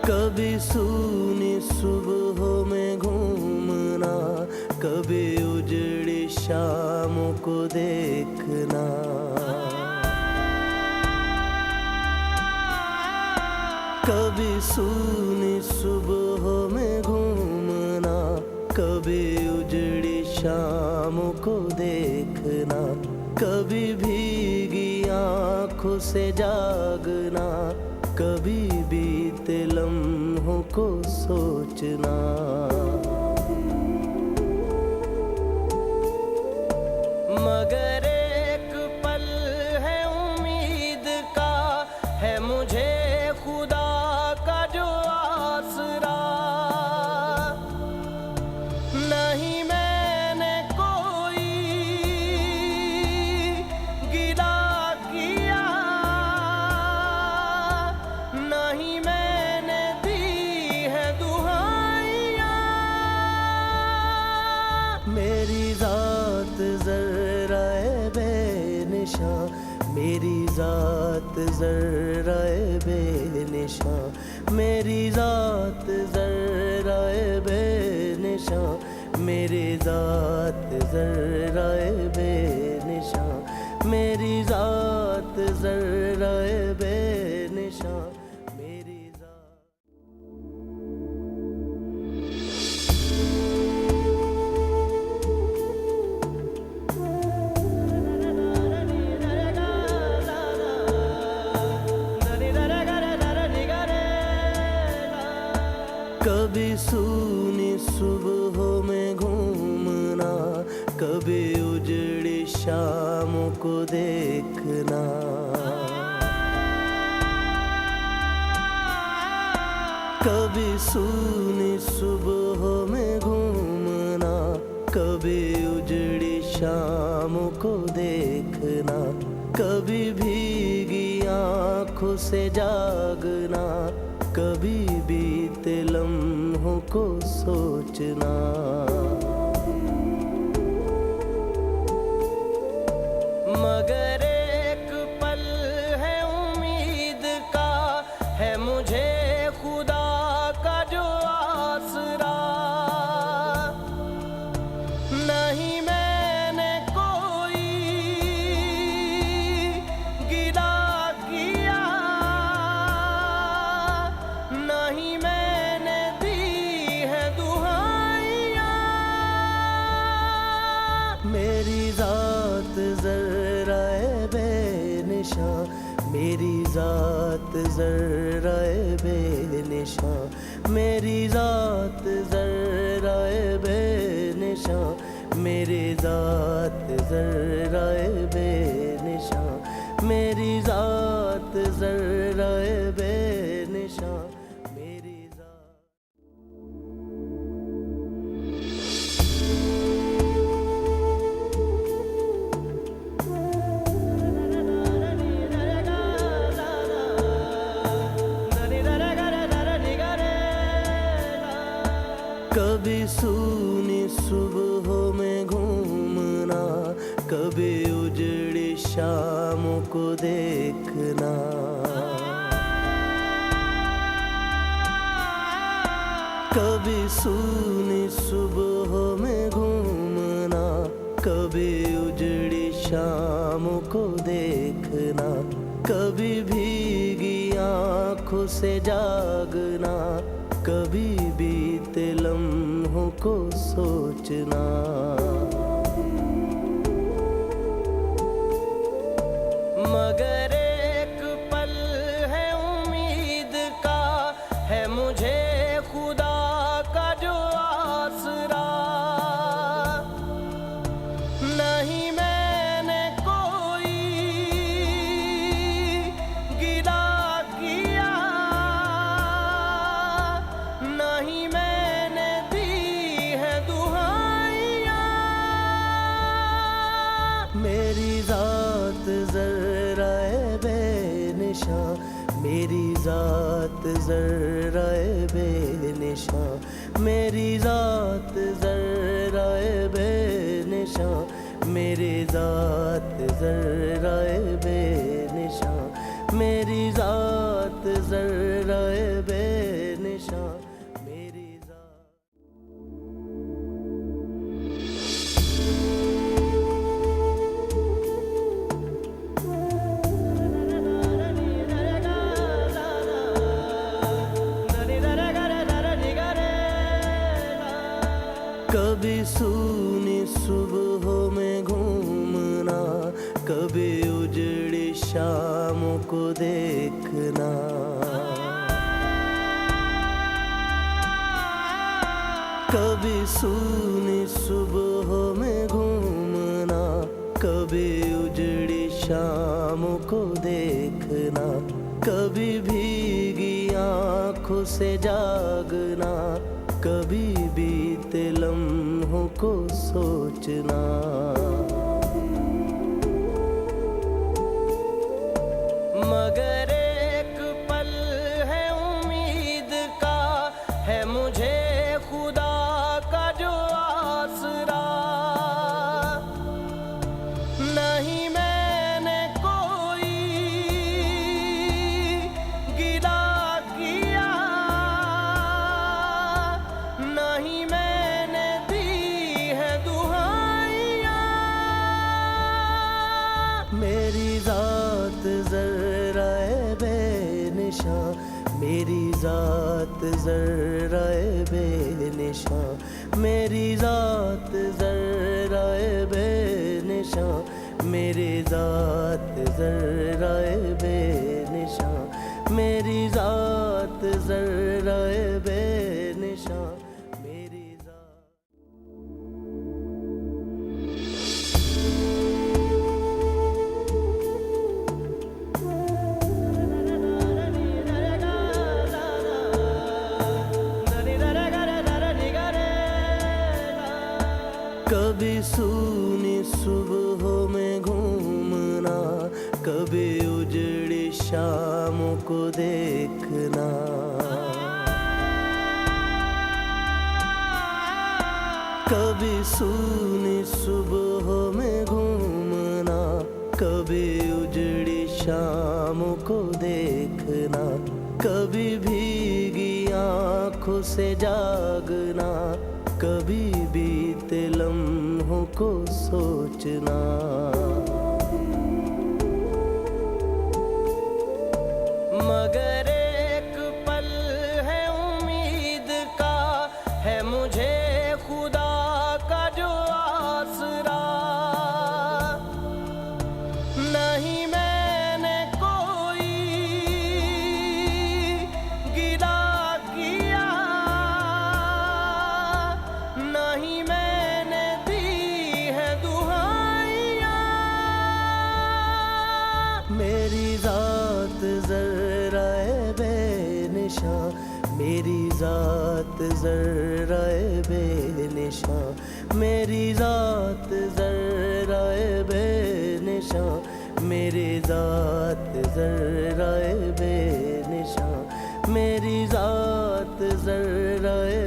कभी सूनी सुबहों में घूमना, कभी उजड़ी शामों को देखना। कभी सूनी सुबहों में घूमना, कभी उजड़ी शामों को देखना। कभी भीगी आँखों से जागना, कभी बीते लम्हों को सोचना। मगर एक पल है उम्मीद का, है मुझे खुदा का जो आसरा। नहीं मैंने कोई गिला किया, नहीं मैंने दी है दुहाइयाँ। मेरी ज़ात ज़र्राए बेनिशां, मेरी ज़ात ज़र्राए बेनिशां, मेरी ज़ात ज़र्राए बेनिशां, मेरी ज़ात ज़र्राए बेनिशां, मेरी ज़ात ज़र्राए बेनिशां, मेरी ज़ात। कभी सूनी सुबहों में घूमना, कभी उजड़ी शामों को देखना। कभी सूनी सुबहों में घूमना, कभी उजड़ी शामों को देखना। कभी भीगी आँखों से जागना, कभी बीते लम्हों को सोचना। मगर एक पल है उम्मीद का, है मुझे खुदा का जो आसरा। नहीं मैंने कोई गिला किया, नहीं मैंने दी है दुहाइयाँ। मेरी ज़ात ज़र्राए बेनिशां, मेरी ज़ात ज़र्राए बेनिशां, मेरी ज़ात ज़र्राए बेनिशां, मेरी ज़ात ज़र्राए बेनिशां, मेरी ज़ात ज़र्राए बेनिशां, मेरी ज़ात। कभी सूनी सुबहों में घूमना, कभी उजड़ी शामों को देखना। कभी सूनी सुबहों में घूमना, कभी उजड़ी शामों को देखना। कभी भीगी आँखों से जागना, कभी बीते लम्हों को सोचना। मगर एक पल है उम्मीद का, है मुझे खुदा का जो आसरा। नहीं मैंने कोई गिला किया, नहीं मैंने दी है दुहाइयाँ। मेरी ज़ात ज़र्राए बेनिशां, मेरी ज़ात ज़र्राए बेनिशां, मेरी ज़ात ज़र्राए बेनिशां, मेरी ज़ात ज़र्राए बेनिशां, मेरी ज़ात ज़र्राए बेनिशां। कभी सूनी सुबहों में घूमना, कभी उजड़ी शामों को देखना। कभी सूनी सुबहों में घूमना, कभी उजड़ी शामों को देखना। कभी भीगी आँखों से जागना, कभी बीते लम्हों को सोचना। मगर एक पल है उम्मीद का, है मुझे खुदा का जो आसरा। नहीं मैंने कोई गिला किया, नहीं मैंने दी है दुहाइयाँ। मेरी जात ज़र्रा-ए बेनिशां, मेरी जात ज़र्रा-ए बेनिशां, मेरी जात ज़र्रा-ए बेनिशां, मेरी जात ज़र्रा-ए बेनिशां, मेरी जात ज़र्रा-ए बेनिशां, मेरी जात। कभी सूनी सुबहों में घूमना, कभी उजड़ी शामों को देखना। कभी सूनी सुबहों में घूमना, कभी उजड़ी शामों को देखना। कभी भीगी आँखों से जागना, कभी बीते लम्हों को सोचना। मगर एक पल है उम्मीद का, है मुझे खुदा का जो आसरा। नहीं मैंने कोई गिला किया, नहीं मैंने दी है दुहाइयाँ। मेरी जात ज़र्रा-ए बेनिशां, मेरी जात ज़र्रा-ए बेनिशां, मेरी जात ज़र्रा-ए बेनिशां, मेरी जात ज़र्रा-ए बेनिशां, मेरी जात ज़र्रा-ए